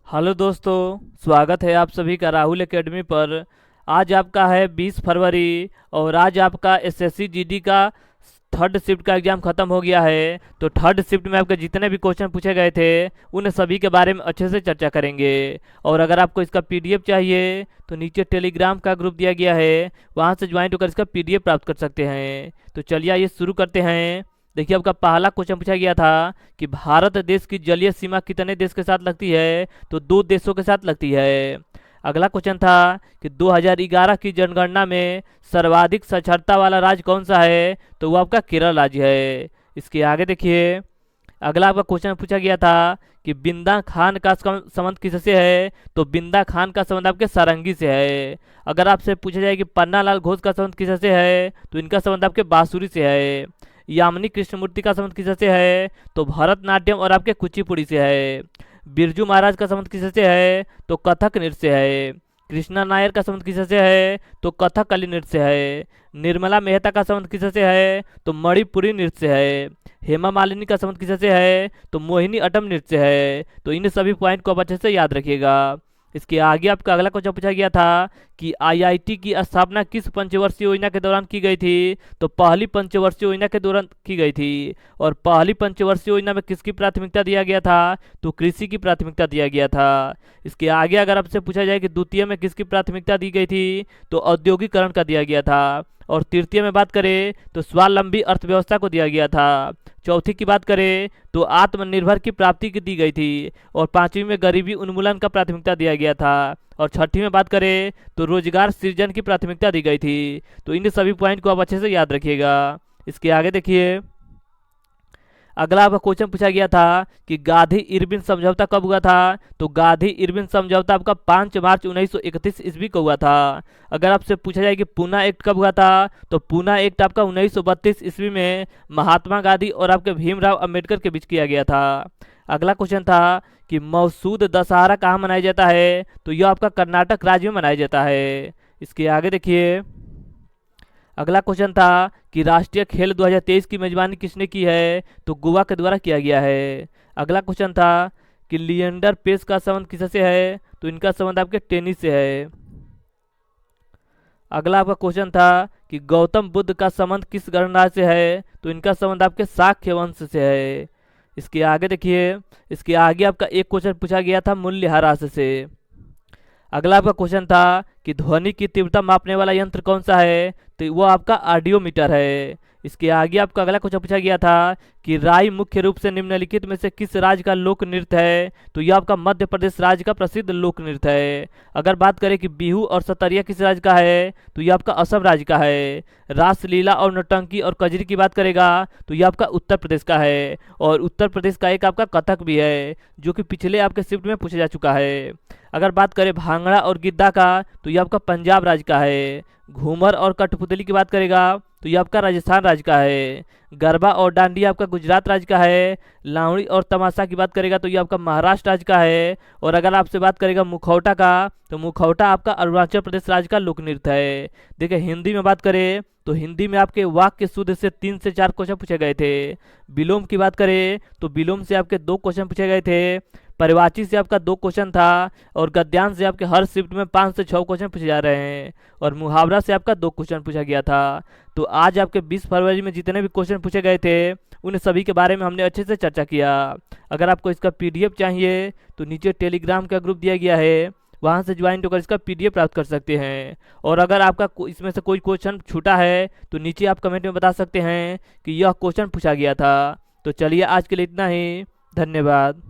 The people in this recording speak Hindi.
हेलो दोस्तों, स्वागत है आप सभी का राहुल एकेडमी पर। आज आपका है 20 फरवरी और आज आपका एसएससी जीडी का थर्ड शिफ्ट का एग्ज़ाम ख़त्म हो गया है। तो थर्ड शिफ्ट में आपके जितने भी क्वेश्चन पूछे गए थे उन सभी के बारे में अच्छे से चर्चा करेंगे। और अगर आपको इसका पीडीएफ चाहिए तो नीचे टेलीग्राम का ग्रुप दिया गया है, वहाँ से ज्वाइन होकर इसका पीडीएफ प्राप्त कर सकते हैं। तो चलिए आइए शुरू करते हैं। देखिए, आपका पहला क्वेश्चन पूछा गया था कि भारत देश की जलीय सीमा कितने देश के साथ लगती है, तो दो देशों के साथ लगती है। अगला क्वेश्चन था कि 2011 की जनगणना में सर्वाधिक साक्षरता वाला राज्य कौन सा है, तो वो आपका केरल राज्य है। इसके आगे देखिए, अगला आपका क्वेश्चन पूछा गया था कि बिंदा खान का संबंध किससे है, तो बिंदा खान का संबंध आपके सारंगी से है। अगर आपसे पूछा जाए कि पन्ना लाल घोष का संबंध किससे है, तो इनका संबंध आपके बांसुरी से है। यामिनी कृष्णमूर्ति का संबंध किससे है, तो भरतनाट्यम और आपके कुचिपुड़ी से है। बिरजू महाराज का संबंध किससे है, तो कथक नृत्य से है। कृष्णा नायर का संबंध किससे है, तो कथकली नृत्य से है। निर्मला मेहता का संबंध किससे है, तो मणिपुरी नृत्य से है। हेमा मालिनी का संबंध किससे है, तो मोहिनी अट्टम नृत्य से है। तो इन सभी पॉइंट को आप अच्छे से याद रखिएगा। इसके आगे आपका अगला क्वेश्चन पूछा गया था कि आईआईटी की स्थापना किस पंचवर्षीय योजना के दौरान की गई थी, तो पहली पंचवर्षीय योजना के दौरान की गई थी। और पहली पंचवर्षीय योजना में किसकी प्राथमिकता दिया गया था, तो कृषि की प्राथमिकता दिया गया था। इसके आगे अगर आपसे पूछा जाए कि द्वितीय में किसकी प्राथमिकता दी गई थी, तो औद्योगिकरण का दिया गया था। और तृतीय में बात करें तो स्वावलंबी अर्थव्यवस्था को दिया गया था। चौथी की बात करें तो आत्मनिर्भर की प्राप्ति की दी गई थी। और पांचवी में गरीबी उन्मूलन का प्राथमिकता दिया गया था। और छठी में बात करें तो रोजगार सृजन की प्राथमिकता दी गई थी। तो इन सभी पॉइंट को आप अच्छे से याद रखिएगा। इसके आगे देखिए, अगला आपका क्वेश्चन पूछा गया था कि गांधी इरविन समझौता कब हुआ था, तो गांधी इरविन समझौता आपका 5 मार्च 1931 ईस्वी को हुआ था। अगर आपसे पूछा जाए कि पूना एक्ट कब हुआ था, तो पूना एक्ट आपका 1932 ईस्वी में महात्मा गांधी और आपके भीमराव अंबेडकर के बीच किया गया था। अगला क्वेश्चन था कि मौसूद दशहरा कहाँ मनाया जाता है, तो यह आपका कर्नाटक राज्य में मनाया जाता है। इसके आगे देखिए, अगला क्वेश्चन था कि राष्ट्रीय खेल 2023 की मेजबानी किसने की है, तो गोवा के द्वारा किया गया है। अगला क्वेश्चन था कि लिएंडर पेस का संबंध किससे है, तो इनका संबंध आपके टेनिस से है। अगला आपका क्वेश्चन था कि गौतम बुद्ध का संबंध किस गणराज्य से है, तो इनका संबंध आपके शाक्य वंश से है। इसके आगे देखिए, इसके आगे आपका एक क्वेश्चन पूछा गया था मूल्यह्रास से। अगला आपका क्वेश्चन था कि ध्वनि की तीव्रता मापने वाला यंत्र कौन सा है, तो वो आपका ऑडियोमीटर है। इसके आगे आपका अगला क्वेश्चन पूछा गया था कि राई मुख्य रूप से निम्नलिखित में से किस राज्य का लोक नृत्य है, तो यह आपका मध्य प्रदेश राज्य का प्रसिद्ध लोक नृत्य है। अगर बात करें कि बिहू और सतरिया किस राज्य का है, तो यह आपका असम राज्य का है। रासलीला और नौटंकी और कजरी की बात करेगा तो यह आपका उत्तर प्रदेश का है। और उत्तर प्रदेश का एक आपका कथक भी है, जो कि पिछले आपके शिफ्ट में पूछा जा चुका है। अगर बात करें भांगड़ा और गिद्दा का, तो यह आपका पंजाब राज्य का है। घूमर और कठपुतली की बात करेगा तो यह आपका राजस्थान राज्य का है। गरबा और डांडिया आपका गुजरात राज्य का है। लावणी और तमाशा की बात करेगा तो यह आपका महाराष्ट्र राज्य का है। और अगर आपसे बात करेगा मुखौटा का, तो मुखौटा आपका अरुणाचल प्रदेश राज्य का लोक नृत्य है। देखिए, हिंदी में बात करें तो हिंदी में आपके वाक्य शुद्ध से 3 से 4 क्वेश्चन पूछे गए थे। विलोम की बात करें तो विलोम से आपके 2 क्वेश्चन पूछे गए थे। परिवाची से आपका 2 क्वेश्चन था। और गद्यांश से आपके हर शिफ्ट में 5 से 6 क्वेश्चन पूछे जा रहे हैं। और मुहावरा से आपका 2 क्वेश्चन पूछा गया था। तो आज आपके 20 फरवरी में जितने भी क्वेश्चन पूछे गए थे उन सभी के बारे में हमने अच्छे से चर्चा किया। अगर आपको इसका पीडीएफ चाहिए तो नीचे टेलीग्राम का ग्रुप दिया गया है, वहाँ से ज्वाइन होकर इसका पीडीएफ प्राप्त कर सकते हैं। और अगर आपका इसमें से कोई क्वेश्चन छूटा है तो नीचे आप कमेंट में बता सकते हैं कि यह क्वेश्चन पूछा गया था। तो चलिए आज के लिए इतना ही, धन्यवाद।